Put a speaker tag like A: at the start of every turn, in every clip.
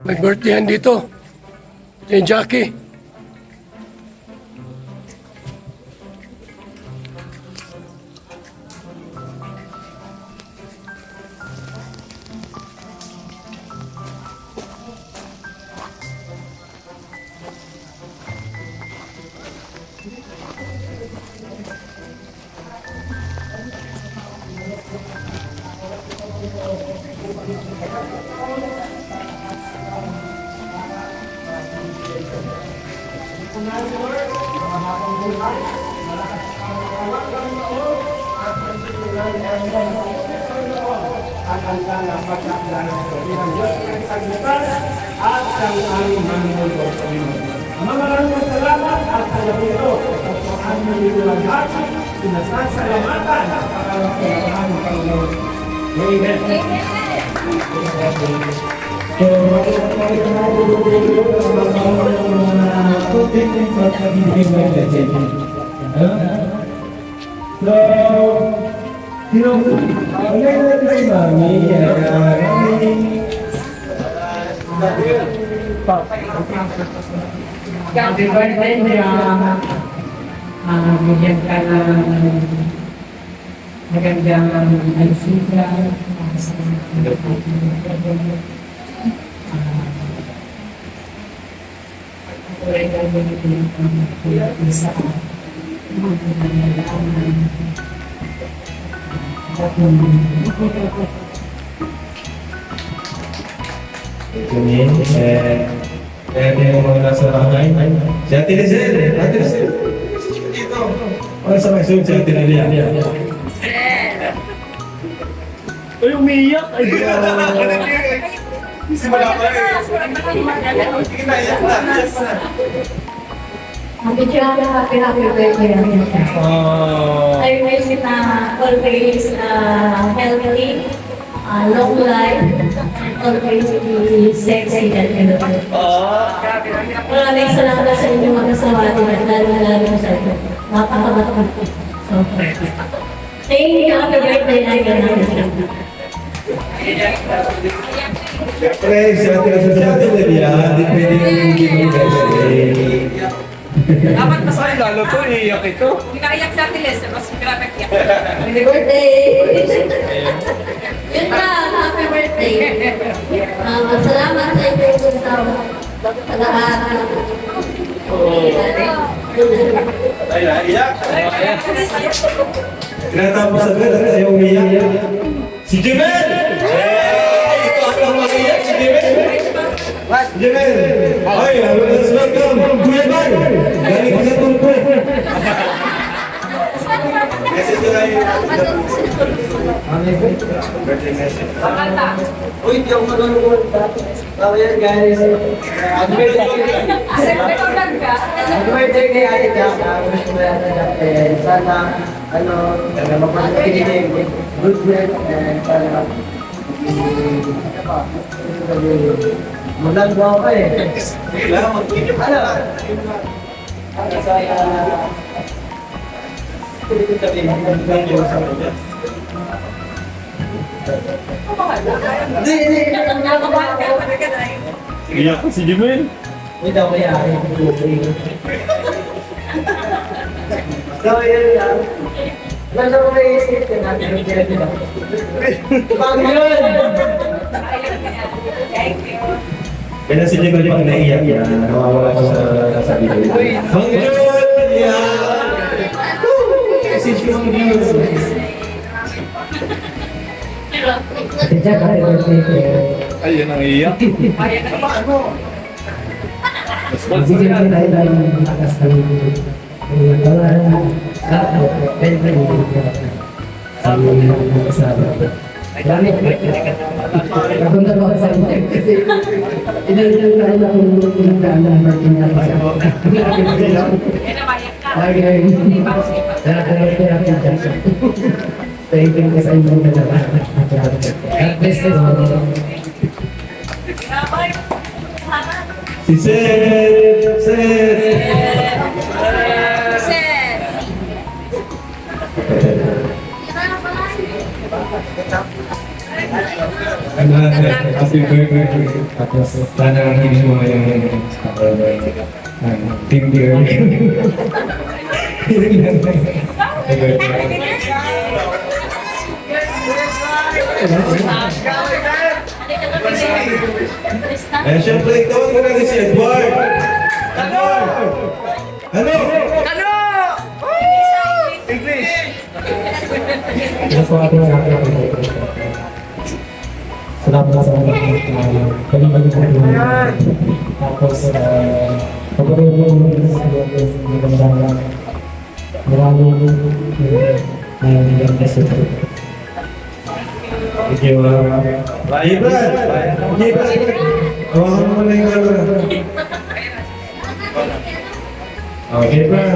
A: May birthday yan dito. Ito yung Jackie.
B: Maraming salamat at salamat at paano nito ang hati, pinasasalamatan at pagkakaroon ng Panginoon. Amen. So,
C: Happy birthday niya. Bigyan ka ng magandang alisika.
D: Pwede mo mga nasa bahay. Si Ate Lizelle. Ate Lizelle. Dito. Ano sa may suit si Ate Lilia?
B: Ay, umiyak! Ay,
D: Simula pa eh. Inayak na.
E: Happy birthday. I wish you na always healthy, long life, always be sexy and beautiful. Maraming salamat sa inyong mag-asawa at lalo sa ito. Napakabata ko. So, thank you. Happy birthday na yun.
D: Siyempre, si Ate Lilia, di pwede yung birthday.
F: Dapat mas ay
B: lalo to, iiyak ito.
F: Hindi naiyak sa atin, Les. Mas pinapag iyak.
E: Happy birthday! Yun na, happy birthday. Salamat sa inyo sa lahat.
D: Ay, naiyak. Tinatapos sa bed, ayaw umiyak. Si Jimel! Ito ang umiyak, si Jimel! Jimel! Ay, let's welcome Kuya Bay! Galing ko sa tungkol. Message ko lang birthday message.
F: Pakanta.
G: Uy, hindi ako malulunod. Kaya guys, happy
F: Nag-vlog ka?
G: birthday kay Ate Jack. Wish ko yan na sana, mapagkikinig, good health, and sana, maganda ako eh.
D: Kailangan mag-inip.
B: Iyak ko si Jimel.
G: Hindi daw kaya ay so, yun lang. Basta ko naisip ko natin yung kaya pag yun!
D: Kaya si Jimel pag naiyak yan, nawawala ko sa video. Panginoon! Yeah! Message ko ang views.
C: Si Jack, happy birthday.
B: Ay, yan ang iiyak.
C: Bigyan ko tayo ng lakas ng tawaran. Pwede ba yung sa mga kasama? Napunta ko sa inyo kasi inalitan tayo lang yung pinagdaan ng birthday niya sa
F: Eh, namayak ka.
C: Lagi thank you sa inyong dalawa. God bless you all.
D: Si Seth! Seth! Ano natin, happy birthday. Tapos sana hindi mo yung team beer. Eh, syempre, tawag ko natin si Edward. Edward! Ano?
C: Ito po ating salamat sa mga kalibag po yun. Tapos, pagkaroon mo yung magandang maraming kasi po.
D: Thank you. Ibrad! Ibrad! Hawakan mo na yung camera. Okay, Brad.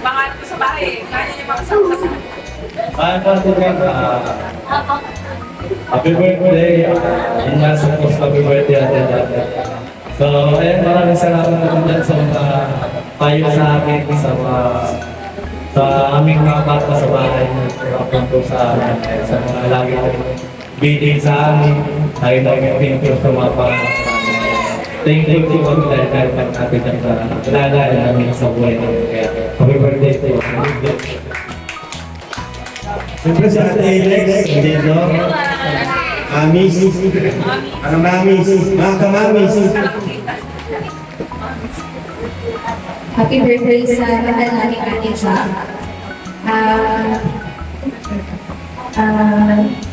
F: Pangalan ko sa bahay. Kaya niya makasama sa
D: Happy birthday. Inasa po sa happy birthday ate. So, ayun, maraming salamat naman dyan sa mga payo sa akin, sa aming mga bata sa bahay. Kapunto sa mga lagi bitin sa amin. Lagi thank you sa mga pangalan sa amin. Thank you to all dahil natin ang kalagayan namin sa buhay namin. Kaya, happy birthday to you. Siyempre si Ate Alex, dito. Amis. Anong mamis? Mga kamamis.
E: Happy birthday sa mahal namin Ate Sa.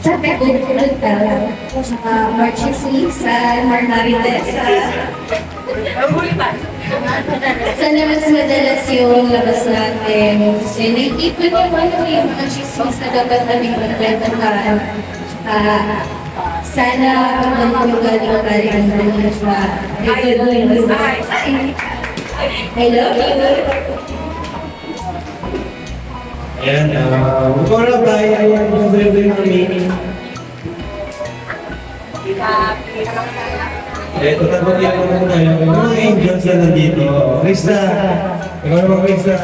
E: Sabi ko, sa Marchesi, sa Marmarites, sana mas madalas yung labas natin. Kasi naipon yung mga chismis na dapat namin magkwentahan. Sana pagdating yung galing galing na siya. I love you.
D: Ayan, ikaw na ba? Ayan, gusto ko yung namin. Ito tapos yan naman tayo. Yung mga angels na nandito. Krista! Ikaw naman, Krista.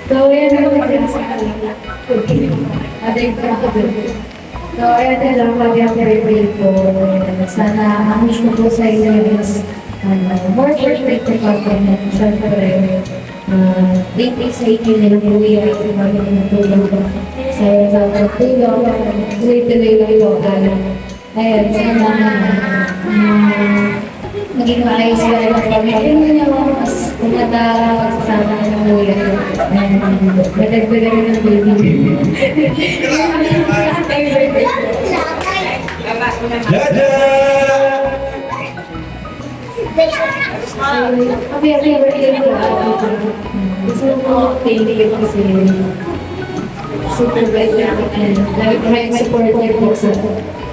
E: So, yan ang mga sa kanila. So, ayan na lang pag yung birthday ko. Sana makish ko po sa inyo is more birthday ko pa po na siyempre. Dito sa inyo nila po yung mga natulog ko. Sa pagtulog, tuloy-tuloy lang po. Ayan, sana maging maayos ka rin ang pamilya niyo, mas kumata, magsasama ka ng kuya. Madagdagan rin ng baby.
D: Jaja!
E: Happy birthday po. Gusto ko thank you kasi super bait namin. Lagi ko rin supporter po sa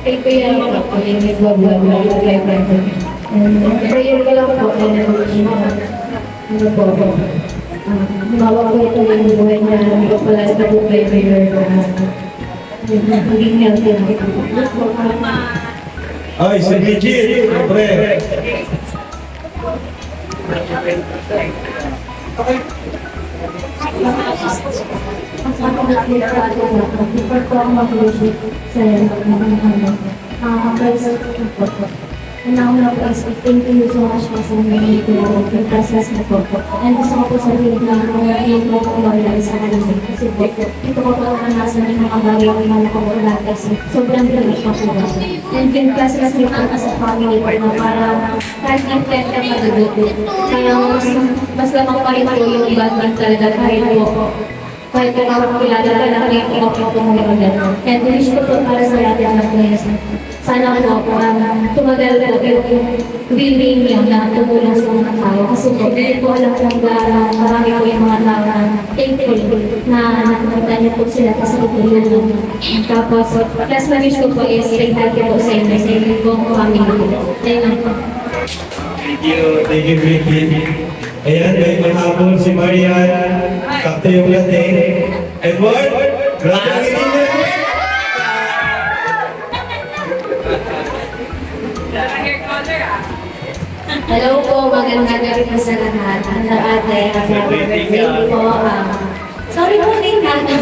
E: kay Kuya ako yung nag-vlog kay Brandon. Prayer ko lang po ano po mawawala ko yung buhay na pala sa po kay prayer maging healthy
D: Ay, si Bridget! Siyempre!
E: Una po is thank you so much po sa mga yung process na po. And gusto ko po sabihin na yung po ko loyal sa kanila. Kasi po, ito ko po nasa ng mga bagay ang mga nakukulat kasi sobrang galit po po. And yung process nito as a family po na para kahit ang tete magadugo. Kaya mas lamang pa rin po yung bagay talaga kahit po. Kahit kung makakilala ka na kayo po po mga gano'n. And wish ko po para sa lahat ng mga sana po tumagal po yung feeling niyo na tumulong sa mga tao. Kasi po, hindi po alam kung marami po yung mga tao na thankful na nakakita niyo po sila kasi tutulong. Tapos, last na wish ko po is thank you po sa inyo, sa inyo po family po. Thank you.
D: Thank you, Bridget. Ayan, may mahabol si Marian. Sakto yung lating. Edward! Grabe ang initin!
F: hair color
E: Hello po, magandang gabi po sa lahat. Ano ate, happy birthday po. Sorry po din natin.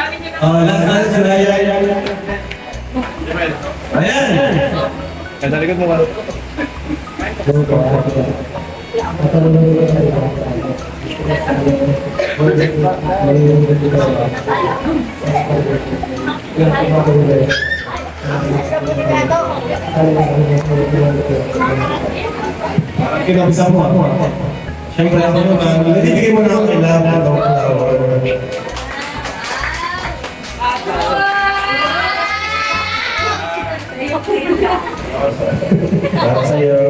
F: Dami niyo na.
D: Last, si Ryan. Ayan! Sa likod mo ba? Kinabisa mo. Siyempre ako naman, ibigay mo na ako kailangan ng para sa'yo.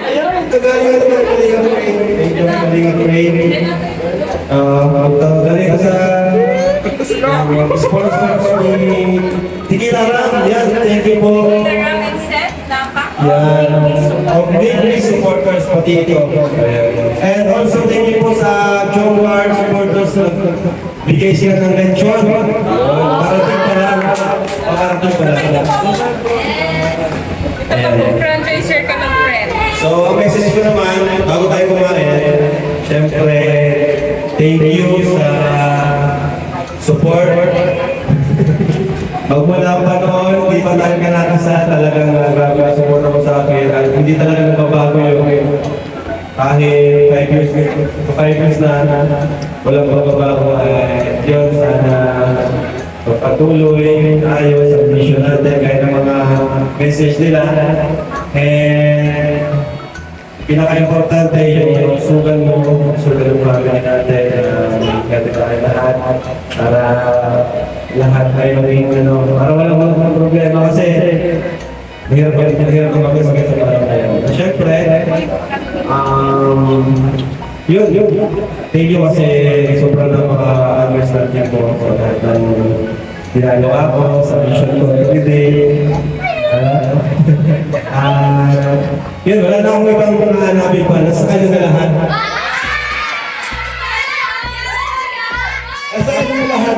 D: Ayan, kagaling ka naman, Kalingap Rain. Thank you, Kalingap Rain. Galing ka sa sponsor ni Tiki Larang. Yan, thank you po.
F: Ramen set na pack.
D: Yan, big supporters pati ito. And also thank you po sa Jomar supporters na bigay sila ng lechon. Parating pa lang. Parating pa lang.
F: Franchise share ka ng friend.
D: So, ang message ko naman, bago tayo kumain, syempre, thank you sa support. Magmula pa noon, hindi pa tayo kanakasal, talagang grabe ang support ako sa akin. At hindi talaga nababago yung kahit 5 years na walang magbabago. Yun, sana patuloy tayo sa mission natin kahit ng mga message nila. And pinaka-importante yung sugal mo, sugal ng family natin, ganda tayo lahat, para lahat ay maging para walang problema kasi mahirap mag-isagay sa parang tayo. Siyempre, yun. Thank you kasi sobrang napaka-understand niyo po ako lahat ng ginagawa ko sa mission ko everyday. Yun, wala na akong ibang hanapin pa. Nasa kanya na lahat. Nasa kanya na lahat.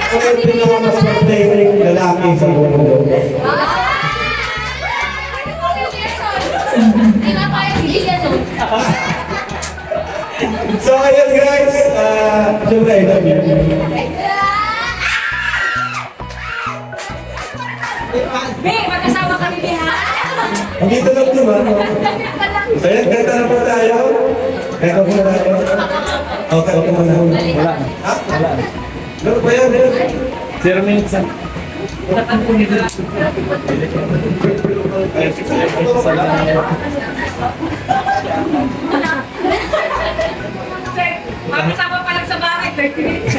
D: Ako yung pinakamaswerte lalaki sa mundo. So, ayun guys. Siyempre, I love you.
F: Hey, magkasama kami diha.
D: Dito lang naman. So, yan, kanta na po tayo. Kanta po tayo. Okay mo na. Wala. Ha? Wala. Ano ba yan? 0 minutes.
F: Magkasama pa lang sa bahay, 30 minutes.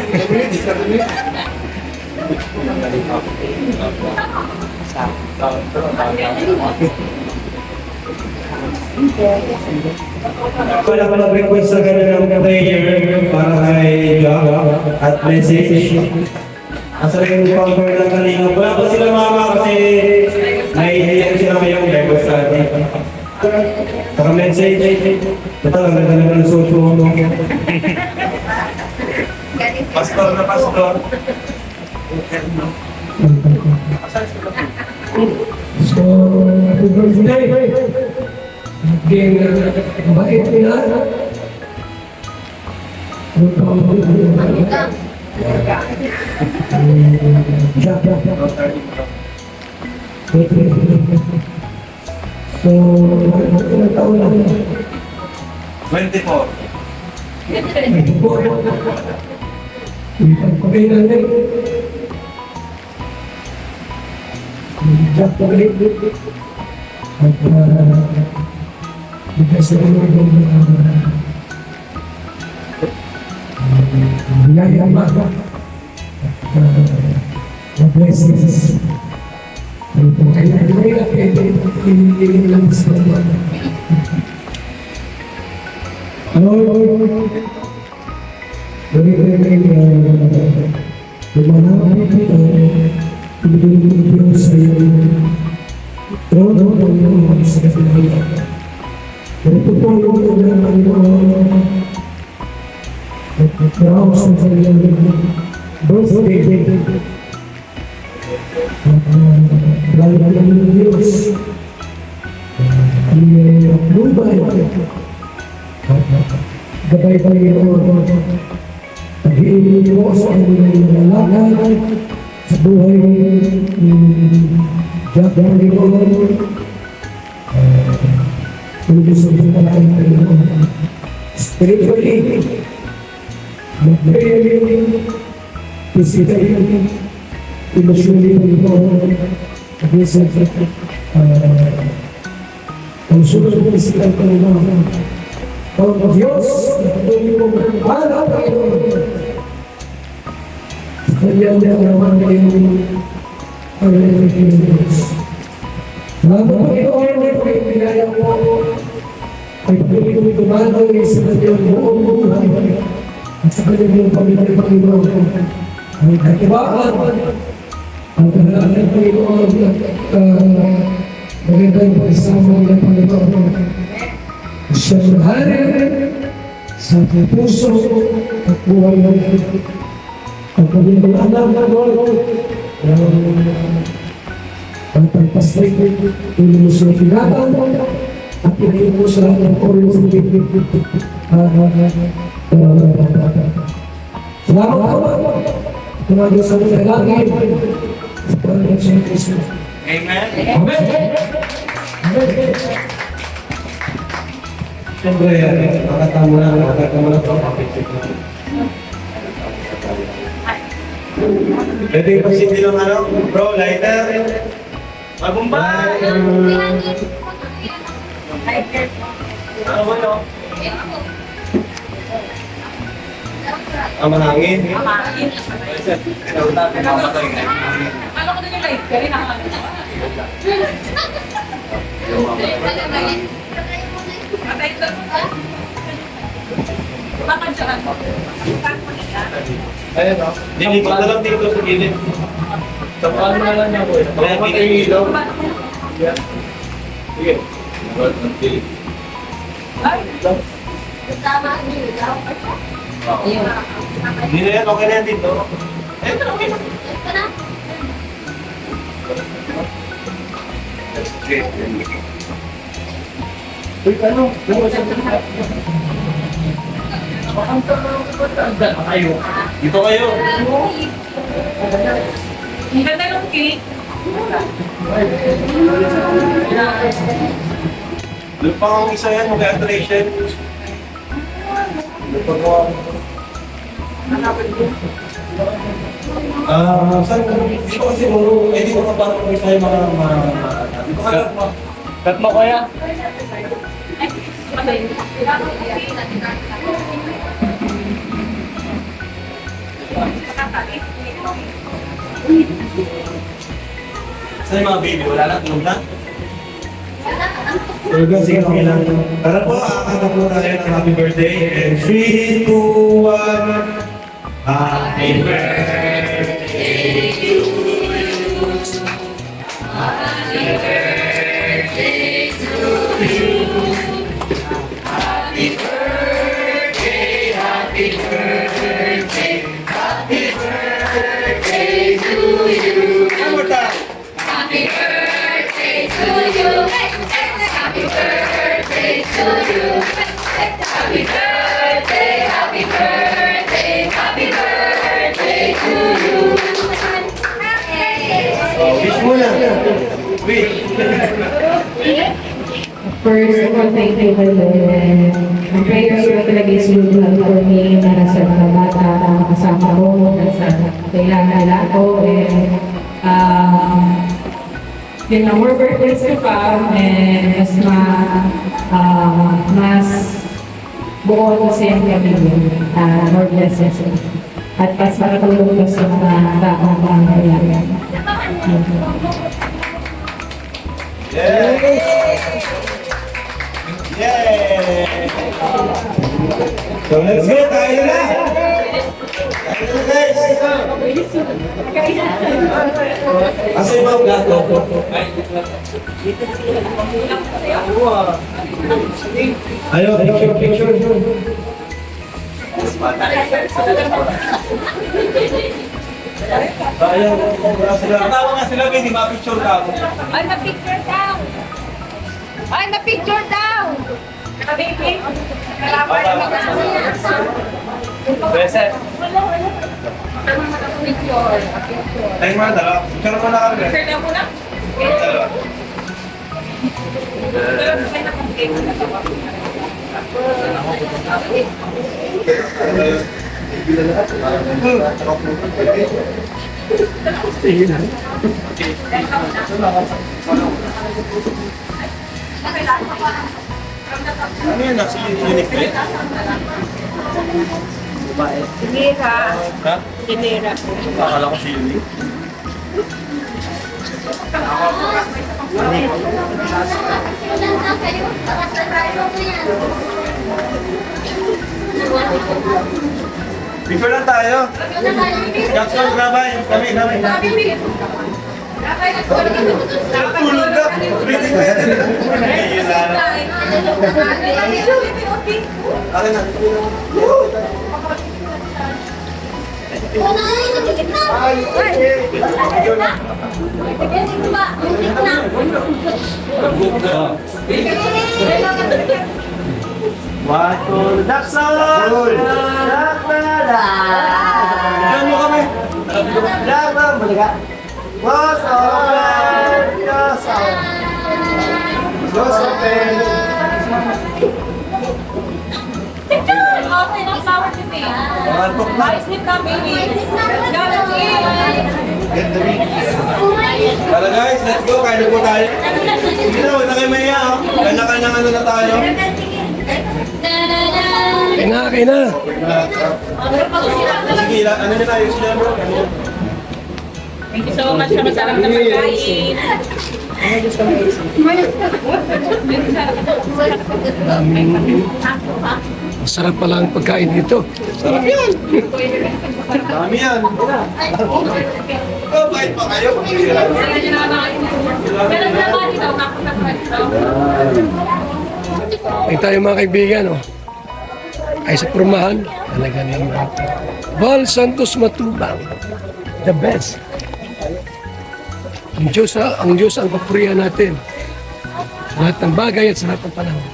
D: Wala pa nag-request sa ganun ng prayer para kay Jack at message. Asa rin yung pang-prayer ng kalingap. Wala pa sila mama kasi naiiyak sila ngayong level study. Saka message. Ito lang, ganda naman ng suso mo. Pastor na pastor.
A: So, happy birthday. Naging bait nila. So, ilang taon lang.
D: 24.
A: Okay na rin. Jack Paglit. At bigay sa ulo yung biyaya maga. At blessings. Ano po kayo na pinili lang sa mga. Lumanapit kita, ibigay sa iyo. Trono ng iyong sa kanila. Ito po yung kailangan mo. Nagkakraw sa kanyang birthday. Lalo ng Diyos. Ang lubay. Gabay pa yun. Pag-iinit mo sa kanyang lalakad sa buhay ni Jack Paglit. Kung gusto mo talagang Panginoon, spiritually, materially, physically, emotionally, Panginoon, ang sunod ng physical Panginoon. Ang Diyos, patuloy mo magpala, Panginoon. Sa kanyang naman kayong Panginoon ng Diyos. Salamat Panginoon, ay pinaya mo ay patuloy kong tumatawin sa kanyang buong buhay at sa kanyang pamilya Panginoon ang katibaan ang kahalaman Panginoon at magandang pagsama ng Panginoon siya mahalin sa puso at buhay ng ang kanyang anak na Lord ang pagpasay, hindi mo siya pinatan at hindi mo sa lahat ng oras ng bibig. Salamat po. Tumagin sa mga langit. Sa Panginoon sa Kristo.
D: Amen.
A: Amen. Amen.
D: Siyempre, makatama na ito. Pwede yung pasinti ng bro, lighter. Magumbay! Ano ba yun? Ang mahangin.
F: Ano ko din yung light? Kaya na. Patay ko. Bakit siya?
D: Ayan o. Dinikot na lang dito sa gilid. Tapuan mo na lang niya po. Kaya kita yung ilaw. Sige.
F: Ay,
E: Tama ang ilaw.
D: Hindi na yan. Okay na yan dito.
F: ito na, okay na.
E: Ito na.
B: Uy, ano?
D: Dito kayo.
F: Ang ganda ng cake.
D: Lupang ang isa yan. Mag-alternation. Lupang mo ang... Saan? Dito kasi mo, eh dito ka parang may tayo mga... Dito ka lang.
B: Cut mo kuya.
D: Saan yung mga baby? Wala na? Tulog na? Sige, okay lang. Tara po, kakanta po tayo ng happy birthday. And 3, 2, 1. Happy birthday to you. Happy birthday to you. Happy birthday, happy birthday, happy birthday to you. One more time.
E: Happy birthday to you. Happy birthday to you. Happy birthday, happy birthday, happy birthday to you.
D: Wish mo na. Wish.
C: First of all, thank you for the prayers mo talaga is good for me para sa mga bata na kasama ko, sa kailangan nila ako, and yun na, more birthdays ko pa, and mas buo kasi yung pamilya, more blessings. At mas makatulong ko sa mga taong pangangailangan.
D: Yay! Yay! So let's go, tayo na! Tayo na guys! Asa yung mga gato? Ayaw, picture. Ayaw, katawa nga sila, hindi ma-picture ka ako.
F: Ay, ma-picture daw. Ay, ma-picture daw. Baby. Kalaban na
D: Beset. Tayo mo na dalawa. Picture mo na kami.
F: Picture daw muna.
D: Dalawa. Ano yan? Nasa unique ba?
F: Sinira.
D: Ha?
F: Sinira.
D: Akala ko si unique. Before lang tayo. Jackson, grabay. Kami. Tulog ka. Breathing ka yan. Ayun lang. Akin na. Wato, Jackson! Diyan mo kami. Jackson, balik ka. What's open? Yes, What's open?
F: Okay, ng flower to me.
D: Antok na.
F: Sleep na, baby. Let's go, let's eat.
D: Tara guys, let's go. Kain na po tayo. Hindi na, huwag na kayo maya. Kanya-kanyang ano na tayo.
A: Kain na.
D: Sige, ano na tayo sila bro?
F: Thank you so much sa masarap na pagkain.
A: Masarap pala ang pagkain dito.
D: Sarap yan. Dami yan. Oh, bait pa kayo.
F: Pero sa bali daw, nakakatawa daw.
A: Ay tayo mga kaibigan, oh. Ay sa purmahan, talaga naman. Val Santos Matubang, the best. Ang Diyos ang papurihan natin. Sa lahat ng bagay at sa lahat ng panahon.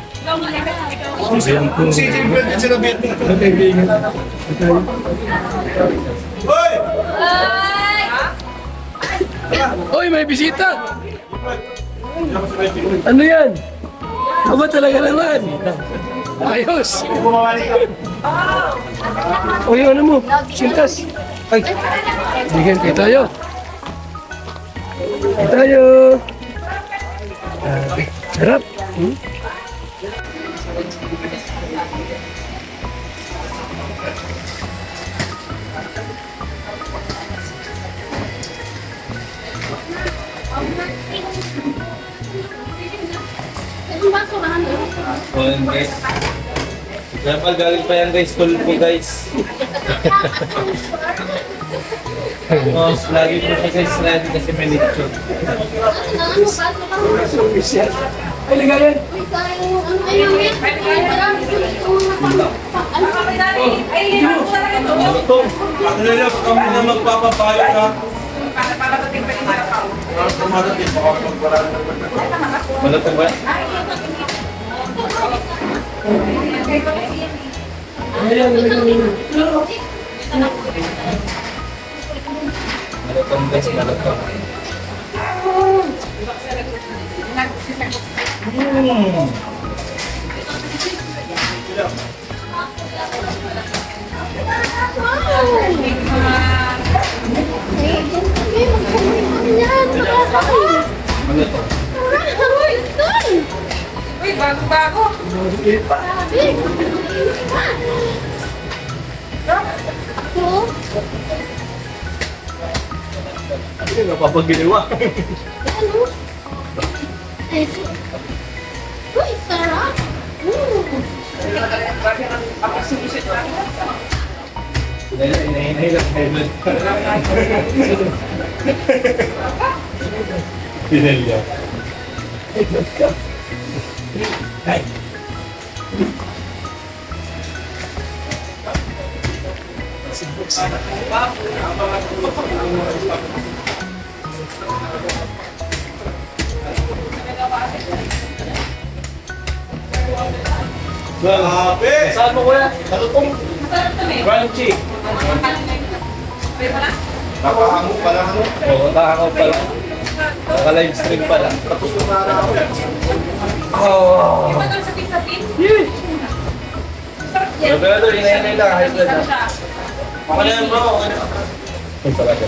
A: Ayan po.
D: Si Jimber din sila bit.
A: Mga kaibigan. Tayo.
D: Hoy!
A: Oy, may bisita! Ano yan? Aba talaga naman. Ayos. Oy, ano mo? Sintas. Ay. Bigyan kayo tayo. Kayo tayo. Sarap.
D: So yun guys. Kaya pag galing pa yan guys, school po guys. Lagi po siya guys ready kasi may lecture.
A: Ay, ligayan.
D: Ito, ako nila kami na magpapabayad ha. Tumarating pa ako ng parang. Malatong ba? Malatong guys, malatong.
F: Uy, bago-bago.
D: Ano yung napapagiliwa?
E: Uy, sarap!
D: Hinahinay lang heaven. Pinelya. Grabe! Saan mo kuya? Katutong. Crunchy. Nakahango pala ano? Oo, nakahango pala. Naka-live stream pala. Tapos nung araw. Oh.
F: Sapin-sapin.
D: Pero hinahinay lang. High blood na. Okay na yan bro. Okay na. Ay talaga.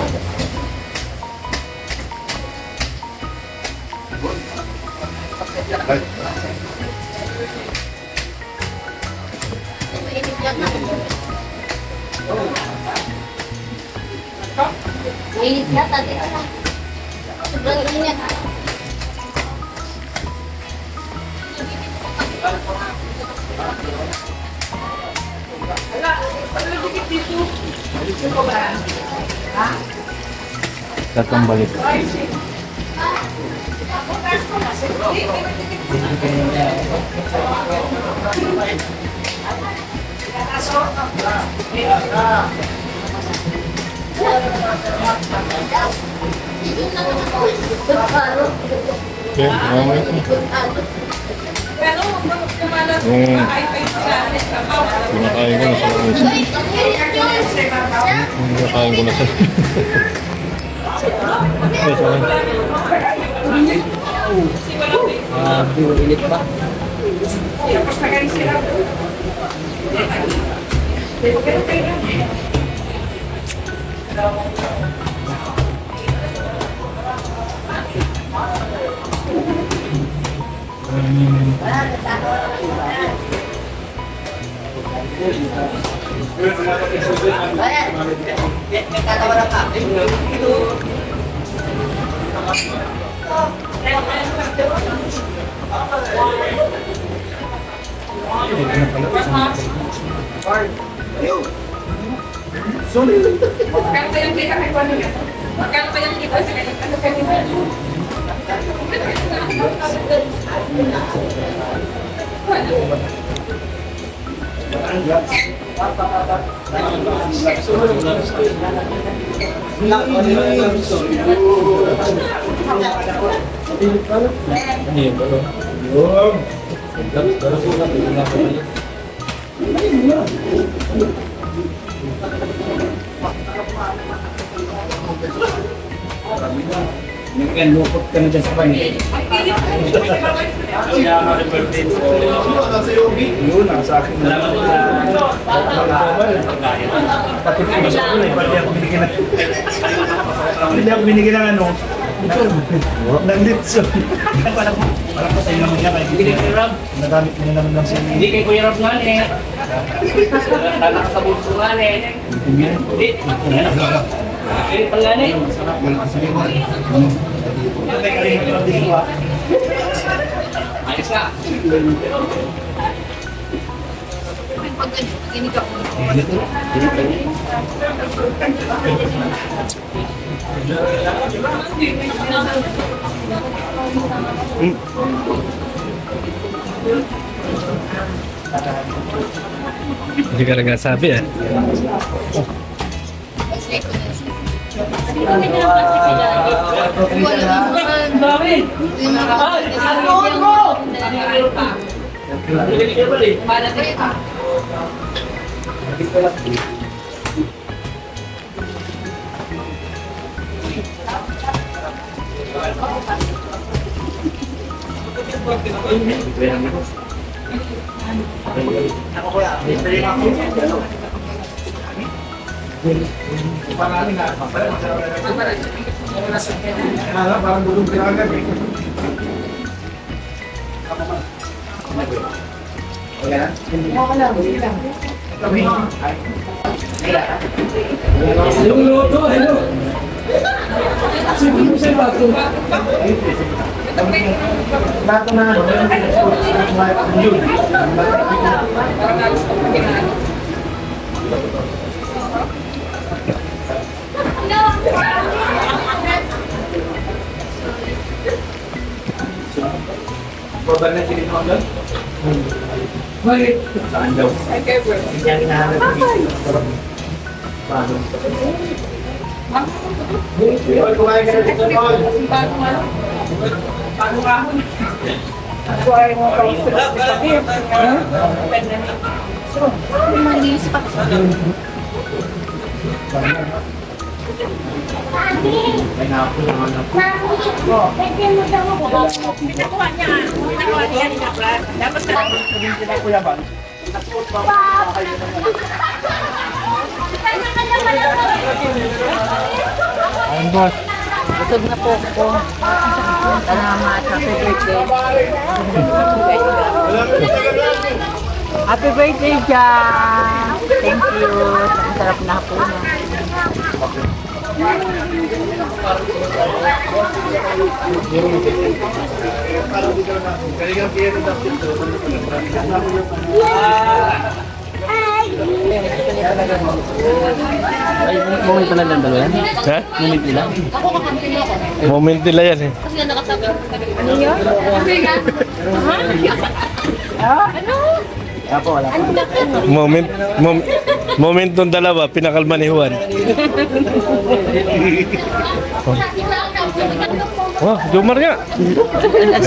E: Init ka, tati. Sobrang init.
H: Tatang balik.
F: Pero kumalat ay
I: Kinakain ko na sa isa. Kinakain ko na sa
G: Init pa.
F: tapos nagaling sila.
G: Lupot ka na dyan sa kanya. Yun, nasa akin. Pati ko sa akin eh, pati ako binigyan ng... Hindi ako binigyan ng ano. Ng litso. Parang ko sa'yo naman niya kayo. Nagamit mo naman lang siya.
B: Hindi kay Kuya Rob nga eh. Tanak sa bulso nga eh. Hindi. Hindi pala eh. Ayos na.
I: Hindi ka lang nasabi eh.
G: Parang bulong pinagag eh.
A: Yung luto, hello. Sige mo sa bato.
G: Bato na ano? Yun. Probar na sila mo doon?
A: Bakit?
G: Saan daw? Hindi niya hinahanap ko. Paano? Paul, kumain ka na dito, Paul.
B: Bago ka ako.
G: May napo naman ako.
F: Pinakuha niya. Pinakuha niya ni Kaplan. Dapat na.
G: Sabihin sila, Kuya Bal. Ayun, boss.
F: Busog na po ako. Salamat. Happy birthday. Happy birthday, Jan. Thank you. Ang sarap na po na.
H: Ay, moment pala lang dalawa yan?
I: Ha?
H: Moment nila?
I: Moment nila yan eh.
H: Apo, wala.
I: Moment ng dalawa, pinakalma ni Juan. Oh, Jomar nga.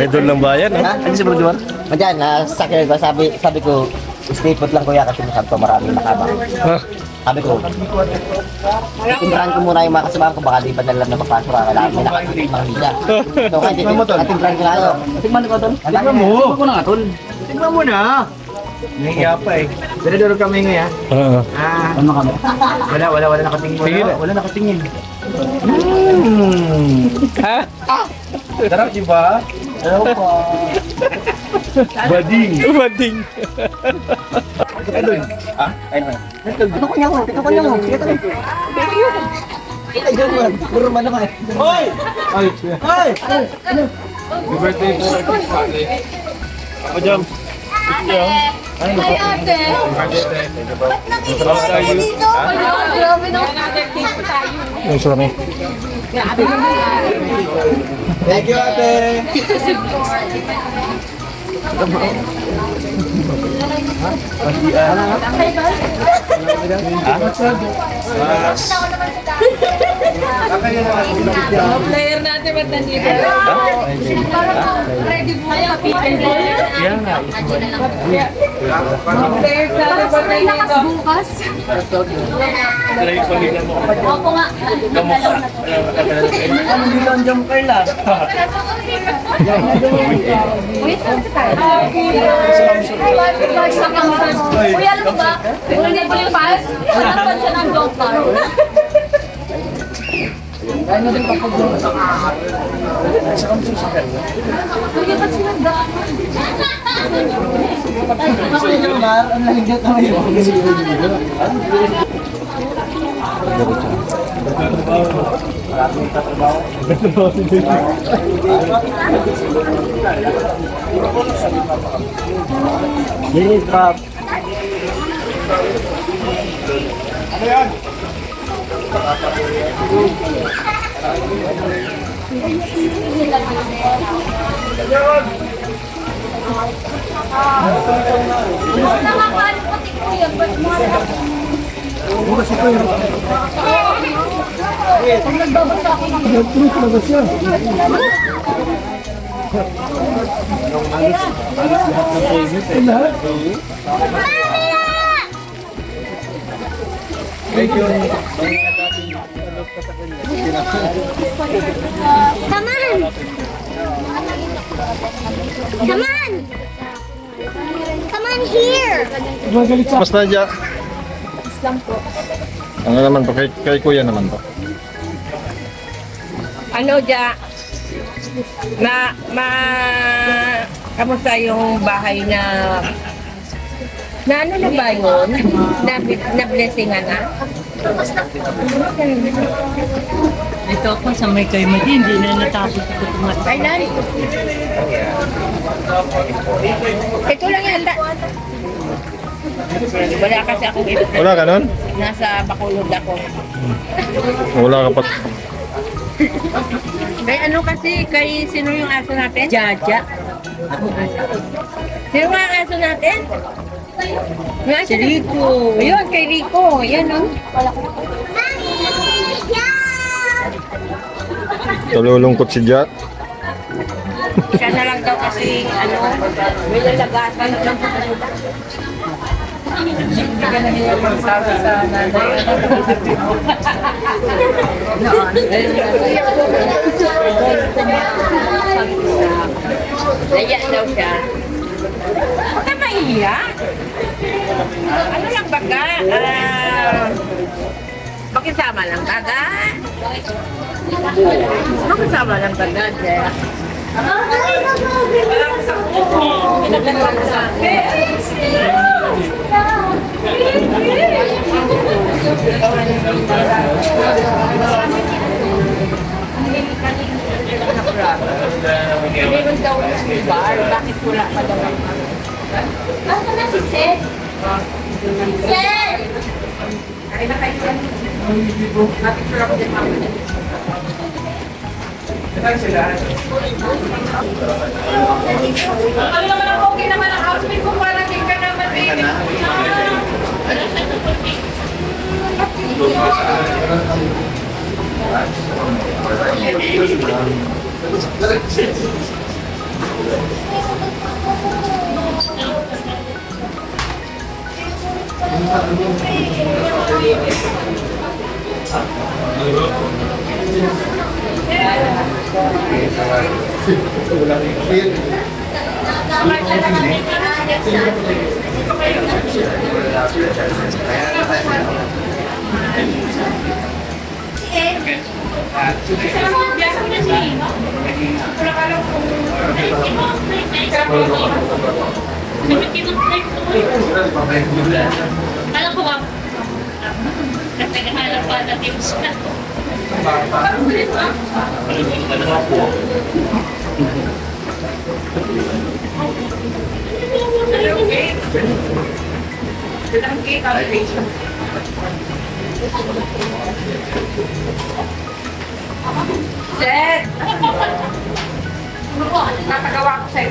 I: Idol ng bayan
H: Ha? Ano si Bro Juan? Diyan, sa akin ba, sabi ko, stay put lang kuya kasi masyado maraming nakabang.
I: Ha?
H: Sabi ko, timbrahan ko muna yung mga kasamahan ko, baka di pa nila na mapasok ka, kailangan may nakatitikmang media. So, kaya timbrahan ko na ako. Tingnan ko, Tol. Tingnan mo. Tingnan ko na nga, Tol.
G: Tingnan mo na. Nahiya pa eh. Pero kami ngayon.
I: Oo.
H: Ano kami?
G: Wala nakatingin. Wala nakatingin.
I: Ha?
G: Sarap, di ba? Hello po.
I: Bading. Bading.
H: Ano ko niya mo? Ito ko niya mo. Sige tayo. Ay, Jomar. Puro man naman.
D: Hoy! Hoy!
I: Ako dyan.
C: Ay, ate. Ba't nakikita tayo dito? Grabe na.
I: Ay, sorry.
D: Thank you, ate!
F: Player natin ba't nandito?
C: Ready mo kaya people player?
F: Player natin ba't nandito?
C: Bukas. Opo nga.
H: Ano dito ang jump Carla?
C: Uy, saan ka tayo? Uy, alam mo ba? Kung hindi po yung fast, hanapan siya ng jump car. Kuya, ba't sinagdaan?
H: Jomar, ang lahigat naman yun. Linis pa.
J: Come on! Come on! Come on here!
I: Mas na dyan. Ano naman to? Kay kuya naman to.
F: Ano dya? Kamusta yung bahay na ano na ba yun? Na blessingan na?
K: Ito ako sa may kay Madi, hindi na natapos ito tumatapos.
F: Kailan? Ito lang yan. Wala kasi akong ito.
I: Wala ka nun?
F: Nasa Bacolod ako.
I: Wala ka pa.
F: Kay ano kasi, kay sino yung aso natin? Jaja. Sino nga ang aso natin? Si Rico. Ayun, kay Rico. Yan o.
I: Tululungkot si Jack.
F: Siya na lang daw kasi, ano, may lalagasan lang po kasi. Hindi ka nahiya magsabi sa nanay. Naya daw siya. Huwag ka mahiya. Ano lang baga? Pakisama lang baga. Pakisama lang baga, Jeff. Meron daw yung bar, bakit wala pa daw?
C: Basta na si Seth. Seth!
F: Ay, nakaisip. Bakit wala ko din ako? Ano naman ang okay naman ang outfit ko para din ka naman baby. Biasa ko na siya, no? Wala ka lang kung
C: Alam ko ba? Naghanap pa na tips na.
F: Jet! Nakagawa ko sa'yo.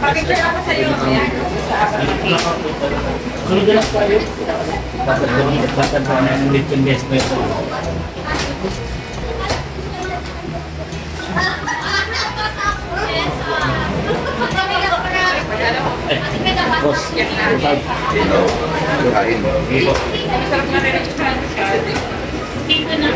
F: Pakicture ako sa'yo. Ayan.
G: Dapat ba na yung little guest mo ito? Boss,
F: Sarap na rin ang
C: Dito na.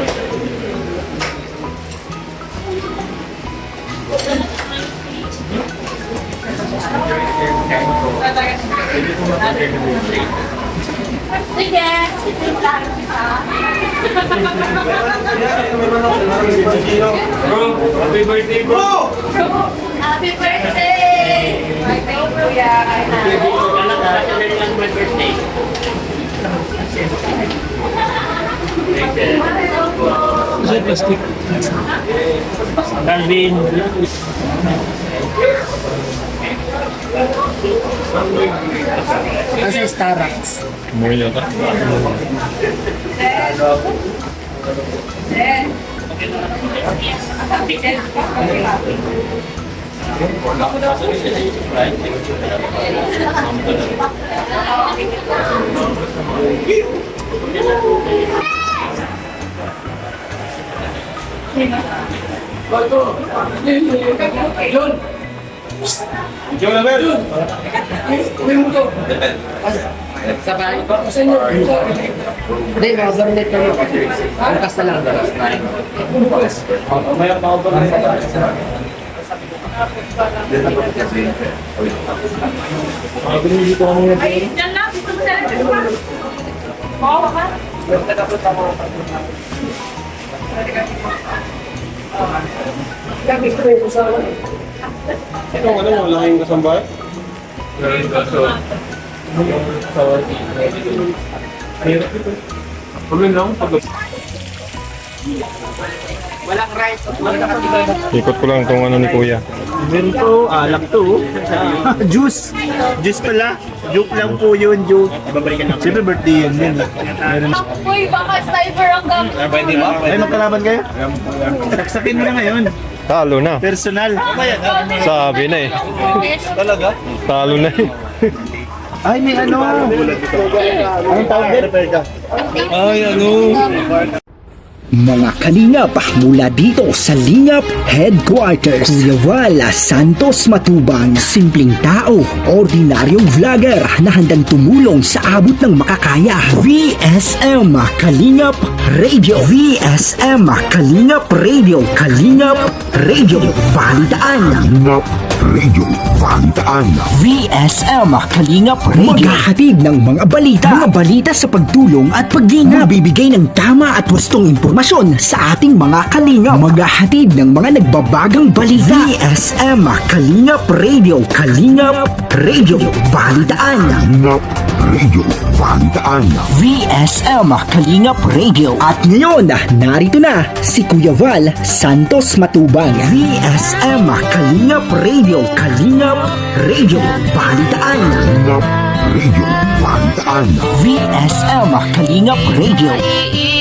E: Sige.
D: Happy birthday, bro!
E: Happy birthday!
F: Thank you, Kuya.
G: Calvin.
K: Nasa Starbucks.
I: Umuwi na ka?
F: Jet!
D: Ikaw na, Bel!
K: Sa bahay ko. Sa inyo. Hindi, mga garnet na yun. Bukas na lang.
G: Mamaya pa ako ba lang sa
F: Ay, dyan lang. Dito mo sa rin. Mawawa ka.
I: Ito, ano mo, laking kasambay? Ikot ko lang itong ano ni Kuya.
G: Meron po, alak to. Juice. Juice pala. Joke lang po yun, joke. Siyempre birthday yun din. Meron.
E: Uy, baka sniper ang gamit.
G: Ay, magkalaban kayo? Saksakin mo na ngayon.
I: Talo na.
G: Personal.
I: Sabi na eh.
G: Talaga?
I: Talo na eh.
G: Ay, may ano. Anong tawag din?
I: Ay, ano?
L: Mga kalingap mula dito sa Lingap Headquarters, Kuya Val Santos Matubang, simpleng tao, ordinaryong vlogger na handang tumulong sa abot ng makakaya. VSM Kalingap Radio, VSM Kalingap Radio, Kalingap Radio Balitaan, Kalingap Radio Balitaan, VSM Kalingap Radio, maghahatid ng mga balita sa pagtulong at paggingat, bibigay ng tama at wastong impormasyon sa ating mga kalingap, maghahatid ng mga nagbabagang balita. VSM Kalingap Radio, Kalingap Radio Balitaan, Kalingap Radio Balitaan, VSM Kalingap Radio. At ngayon, narito na si Kuya Val Santos Matubang. VSM Kalingap Radio, Kalingap Radio Balitaan, Kalingap Radio Balitaan, VSM Kalingap Radio.